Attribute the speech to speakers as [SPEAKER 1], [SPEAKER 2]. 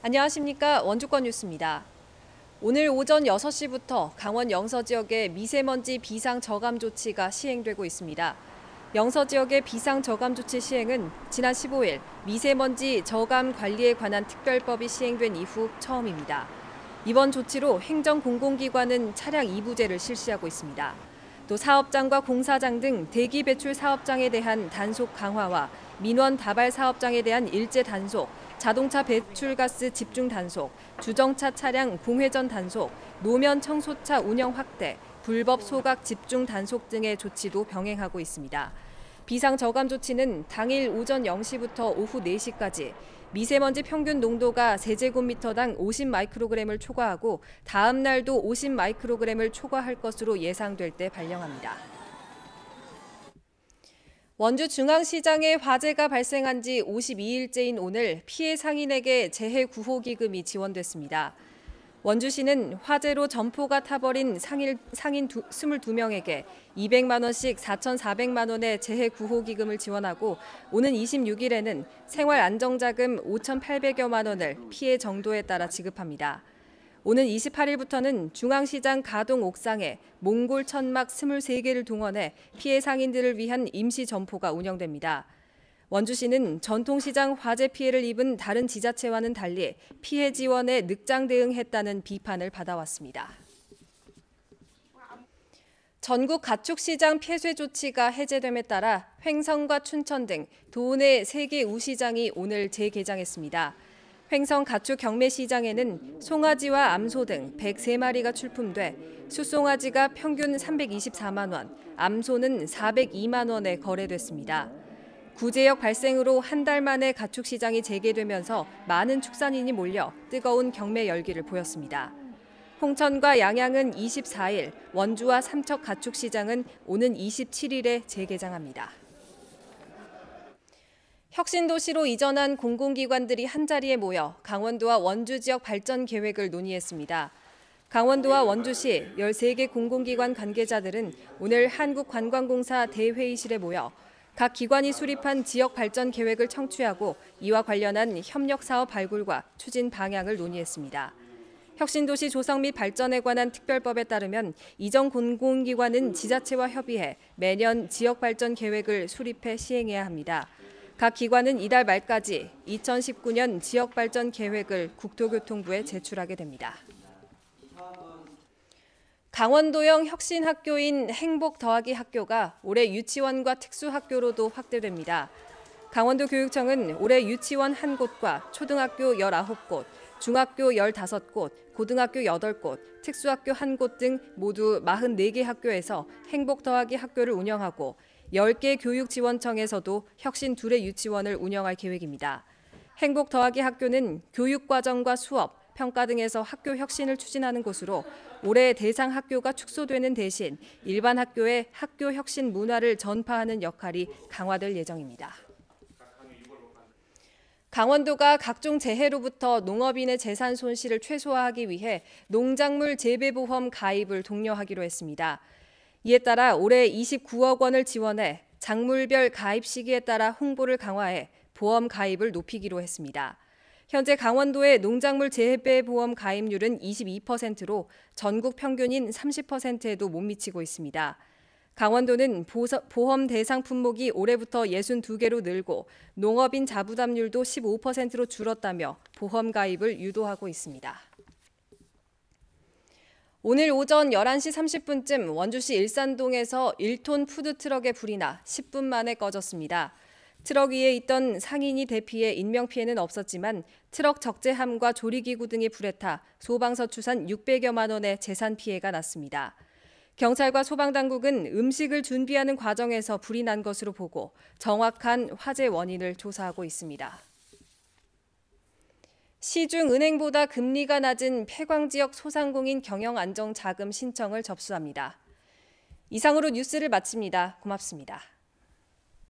[SPEAKER 1] 안녕하십니까. 원주권 뉴스입니다. 오늘 오전 6시부터 강원 영서 지역에 미세먼지 비상 저감 조치가 시행되고 있습니다. 영서 지역의 비상 저감 조치 시행은 지난 15일 미세먼지 저감 관리에 관한 특별법이 시행된 이후 처음입니다. 이번 조치로 행정공공기관은 차량 이부제를 실시하고 있습니다. 또 사업장과 공사장 등 대기 배출 사업장에 대한 단속 강화와 민원 다발 사업장에 대한 일제 단속, 자동차 배출가스 집중 단속, 주정차 차량 공회전 단속, 노면 청소차 운영 확대, 불법 소각 집중 단속 등의 조치도 병행하고 있습니다. 비상 저감 조치는 당일 오전 0시부터 오후 4시까지 미세먼지 평균 농도가 세제곱미터당 50 마이크로그램을 초과하고 다음 날도 50 마이크로그램을 초과할 것으로 예상될 때 발령합니다. 원주 중앙시장에 화재가 발생한 지 52일째인 오늘 피해 상인에게 재해 구호 기금이 지원됐습니다. 원주시는 화재로 점포가 타버린 상인 22명에게 200만 원씩 4,400만 원의 재해 구호 기금을 지원하고 오는 26일에는 생활 안정자금 5,800여만 원을 피해 정도에 따라 지급합니다. 오는 28일부터는 중앙시장 가동 옥상에 몽골 천막 23개를 동원해 피해 상인들을 위한 임시 점포가 운영됩니다. 원주시는 전통시장 화재 피해를 입은 다른 지자체와는 달리 피해 지원에 늑장 대응했다는 비판을 받아왔습니다. 전국 가축시장 폐쇄 조치가 해제됨에 따라 횡성과 춘천 등 도내 3개 우시장이 오늘 재개장했습니다. 횡성 가축 경매시장에는 송아지와 암소 등 103마리가 출품돼 숫송아지가 평균 324만 원, 암소는 402만 원에 거래됐습니다. 구제역 발생으로 한 달 만에 가축시장이 재개되면서 많은 축산인이 몰려 뜨거운 경매 열기를 보였습니다. 홍천과 양양은 24일, 원주와 삼척 가축시장은 오는 27일에 재개장합니다. 혁신도시로 이전한 공공기관들이 한자리에 모여 강원도와 원주 지역 발전 계획을 논의했습니다. 강원도와 원주시 13개 공공기관 관계자들은 오늘 한국관광공사 대회의실에 모여 각 기관이 수립한 지역 발전 계획을 청취하고 이와 관련한 협력사업 발굴과 추진 방향을 논의했습니다. 혁신도시 조성 및 발전에 관한 특별법에 따르면 이전 공공기관은 지자체와 협의해 매년 지역 발전 계획을 수립해 시행해야 합니다. 각 기관은 이달 말까지 2019년 지역 발전 계획을 국토교통부에 제출하게 됩니다. 강원도형 혁신학교인 행복 더하기 학교가 올해 유치원과 특수학교로도 확대됩니다. 강원도 교육청은 올해 유치원 1곳과 초등학교 19곳, 중학교 15곳, 고등학교 8곳, 특수학교 1곳 등 모두 44개 학교에서 행복 더하기 학교를 운영하고 10개 교육지원청에서도 혁신 2의 유치원을 운영할 계획입니다. 행복 더하기 학교는 교육과정과 수업, 평가 등에서 학교 혁신을 추진하는 곳으로 올해 대상 학교가 축소되는 대신 일반 학교에 학교 혁신 문화를 전파하는 역할이 강화될 예정입니다. 강원도가 각종 재해로부터 농업인의 재산 손실을 최소화하기 위해 농작물 재배보험 가입을 독려하기로 했습니다. 이에 따라 올해 29억 원을 지원해 작물별 가입 시기에 따라 홍보를 강화해 보험 가입을 높이기로 했습니다. 현재 강원도의 농작물 재배보험 가입률은 22%로 전국 평균인 30%에도 못 미치고 있습니다. 강원도는 보험 대상 품목이 올해부터 62개로 늘고 농업인 자부담률도 15%로 줄었다며 보험 가입을 유도하고 있습니다. 오늘 오전 11시 30분쯤 원주시 일산동에서 1톤 푸드트럭에 불이 나 10분 만에 꺼졌습니다. 트럭 위에 있던 상인이 대피해 인명피해는 없었지만 트럭 적재함과 조리기구 등이 불에 타 소방서 추산 600여만 원의 재산 피해가 났습니다. 경찰과 소방당국은 음식을 준비하는 과정에서 불이 난 것으로 보고 정확한 화재 원인을 조사하고 있습니다. 시중은행보다 금리가 낮은 폐광지역 소상공인 경영안정자금 신청을 접수합니다. 이상으로 뉴스를 마칩니다. 고맙습니다.